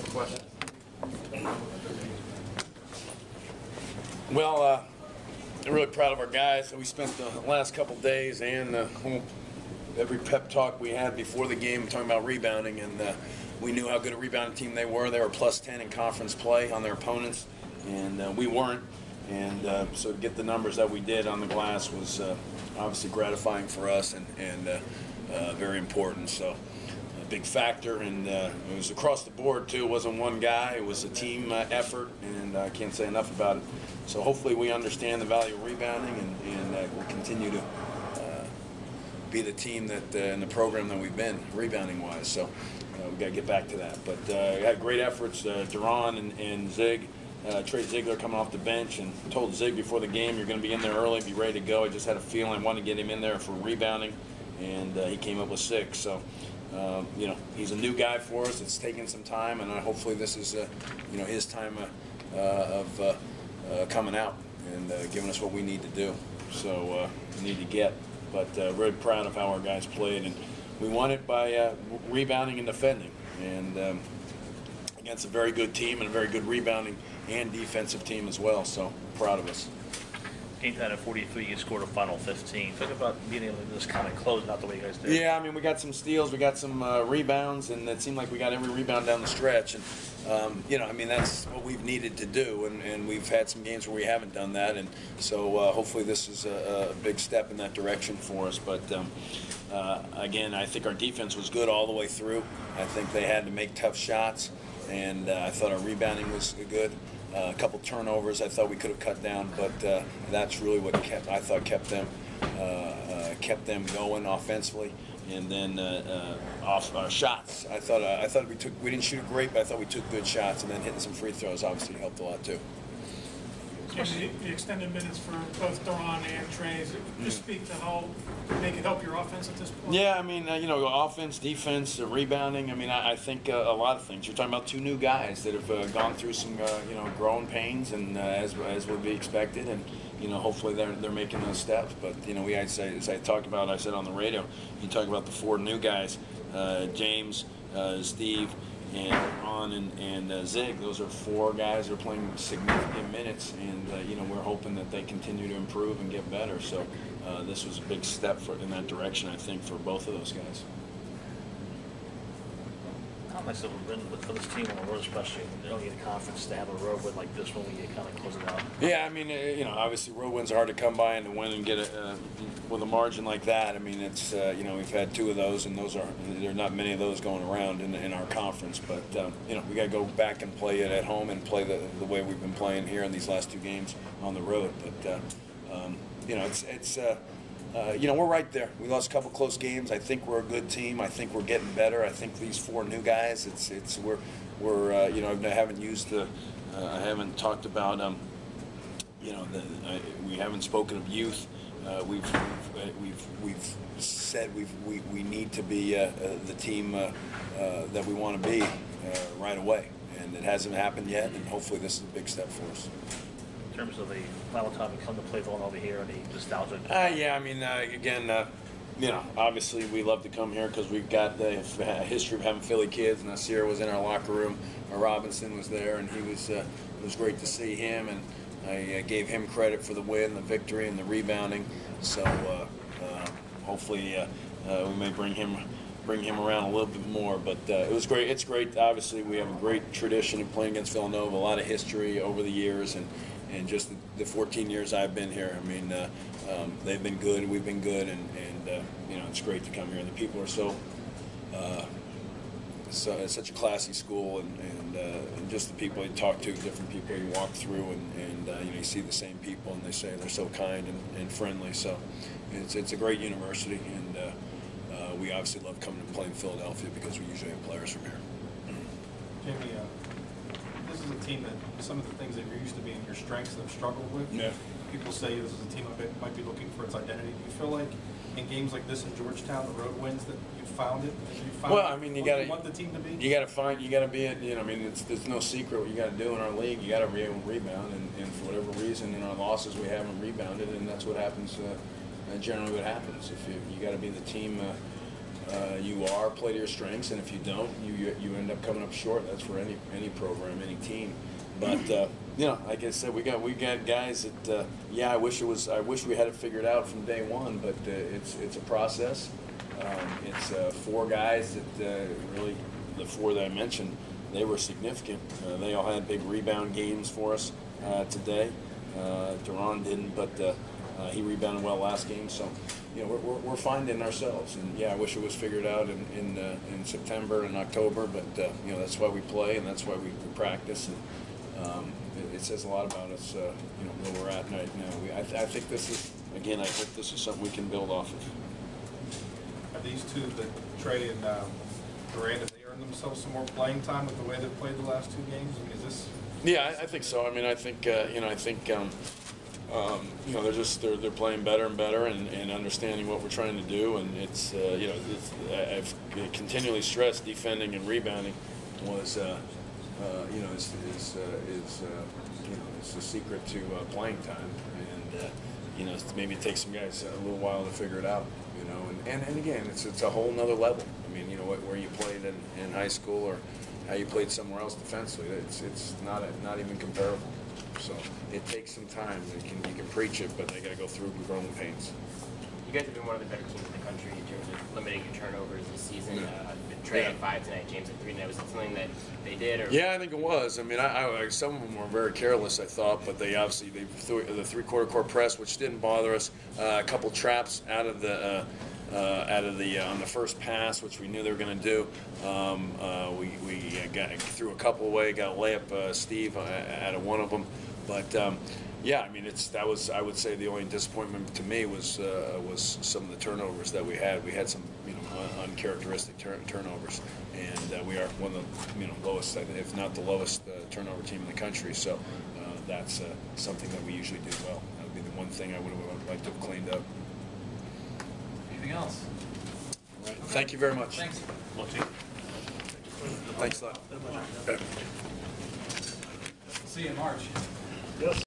Question. Well, I'm really proud of our guys. We spent the last couple days and every pep talk we had before the game talking about rebounding, and we knew how good a rebounding team they were. They were plus 10 in conference play on their opponents, and we weren't. And so to get the numbers that we did on the glass was obviously gratifying for us and very important. So a big factor, and it was across the board too. It wasn't one guy. It was a team effort, and I can't say enough about it. So hopefully we understand the value of rebounding, and we'll continue to be the team that in the program that we've been rebounding-wise. So we've got to get back to that. But we had great efforts. Duran and Zig, Trey Ziegler coming off the bench, and told Zig before the game, you're going to be in there early, be ready to go. I just had a feeling I wanted to get him in there for rebounding, and he came up with 6. So you know, he's a new guy for us. It's taken some time, and hopefully this is you know, his time of coming out and giving us what we need to do. So we need to get. But really proud of how our guys played, and we won it by rebounding and defending, and against a very good team and a very good rebounding and defensive team as well. So proud of us. Game time at 43, you scored a final 15. Talk about being able to just kind of close out the way you guys did. Yeah, I mean, we got some steals, we got some rebounds, and it seemed like we got every rebound down the stretch. And you know, I mean, that's what we've needed to do, and we've had some games where we haven't done that, and so hopefully this is a big step in that direction for us. But again, I think our defense was good all the way through. I think they had to make tough shots, and I thought our rebounding was good. A couple turnovers I thought we could have cut down, but that's really what kept them going offensively. And then off our shots, I thought we didn't shoot it great, but I thought we took good shots, and then hitting some free throws obviously helped a lot too. Especially the extended minutes for both Duran and Trey. Just speak to how they can help your offense at this point. Yeah, I mean, you know, offense, defense, rebounding. I mean, I think a lot of things. You're talking about 2 new guys that have gone through some, you know, growing pains, and as would be expected, and you know, hopefully they're making those steps. But you know, as I said on the radio, you talk about the 4 new guys, James, Steve, and Ron and Zig. Those are 4 guys who are playing significant minutes, and you know, we're hoping that they continue to improve and get better. So this was a big step in that direction, I think, for both of those guys. How nice it would have been for this team on the road, especially when you don't need a conference to have a road win like this one when you kind of close it out. Yeah, I mean, you know, obviously road wins are hard to come by, and to win and get it with a margin like that. I mean, it's you know, we've had 2 of those, and there are not many of those going around in our conference. But you know, we got to go back and play it at home and play the way we've been playing here in these last 2 games on the road. But you know, it's you know, we're right there. We lost a couple close games. I think we're a good team. I think we're getting better. I think these 4 new guys, we're you know, I haven't talked about you know, we haven't spoken of youth. We've said we need to be the team that we want to be right away, and it hasn't happened yet. And hopefully this is a big step for us. In terms of the final time you come to play Villanova here, any nostalgia? Yeah, I mean, again, you know, obviously we love to come here because we've got the history of having Philly kids. Nasir was in our locker room. Robinson was there, and it was great to see him, and I gave him credit for the win, the victory, and the rebounding. So hopefully we may bring him around a little bit more. But it was great. It's great. Obviously, we have a great tradition of playing against Villanova, a lot of history over the years, and just the 14 years I've been here. I mean, they've been good, we've been good, and you know, it's great to come here. And the people are so it's such a classy school, and just the people you talk to, different people you walk through, and you know, you see the same people, and they say they're so kind and friendly. So it's a great university, and we obviously love coming and playing Philadelphia because we usually have players from here. Jamie, this is a team that some of the things that you're used to being your strengths have struggled with. Yeah. People say this is a team that might be looking for its identity. Do you feel like in games like this in Georgetown, the road wins, that you found it? Well, I mean, you got to want the team to be. You got to be it. You know, I mean, there's no secret what you got to do in our league. You got to be able to rebound, and for whatever reason, in our losses, we haven't rebounded, and that's what happens. Generally, what happens if you got to be the team you are, play to your strengths, and if you don't, you end up coming up short. That's for any program, any team. But you know, like I said, we got guys that yeah, I wish we had it figured out from day one, but it's a process. It's 4 guys that really, the 4 that I mentioned, they were significant. They all had big rebound games for us today. Duran didn't, but he rebounded well last game. So, you know, we're finding ourselves. And yeah, I wish it was figured out in September and October, but you know, that's why we play and that's why we practice. And it says a lot about us, you know, where we're at right now. I think this is, again, I hope this is something we can build off of. Have these two, Trey and Durant, have they earned themselves some more playing time with the way they've played the last 2 games? I mean, is this? Yeah, I think so. I mean, I think you know, you know, they're playing better and better and understanding what we're trying to do. And it's you know, I've continually stressed defending and rebounding was you know, is you know, it's the secret to playing time. And you know, maybe it takes some guys a little while to figure it out. You know, and again, it's a whole nother level. I mean, you know, where you played in high school or how you played somewhere else defensively, it's not even comparable. So it takes some time. You can preach it, but they got to go through growing pains. You guys have been one of the better teams in the country in terms of limiting your turnovers this season. Trey had 5 tonight, James had 3 tonight. Was it something that they did? Or? Yeah, I think it was. I mean, some of them were very careless, I thought, but they obviously threw the 3/4 court press, which didn't bother us. A couple traps out of the on the first pass, which we knew they were going to do. We threw a couple away, got a layup, Steve, out of one of them. But yeah, I mean, that was, I would say, the only disappointment to me was some of the turnovers that we had. We had some, you know, uncharacteristic turnovers, and we are one of the, you know, lowest, if not the lowest, turnover team in the country. So that's something that we usually do well. That would be the one thing I would have liked to have cleaned up. Anything else? All right. Thank you very much. Thanks. Thanks a lot. See you in March. Yes.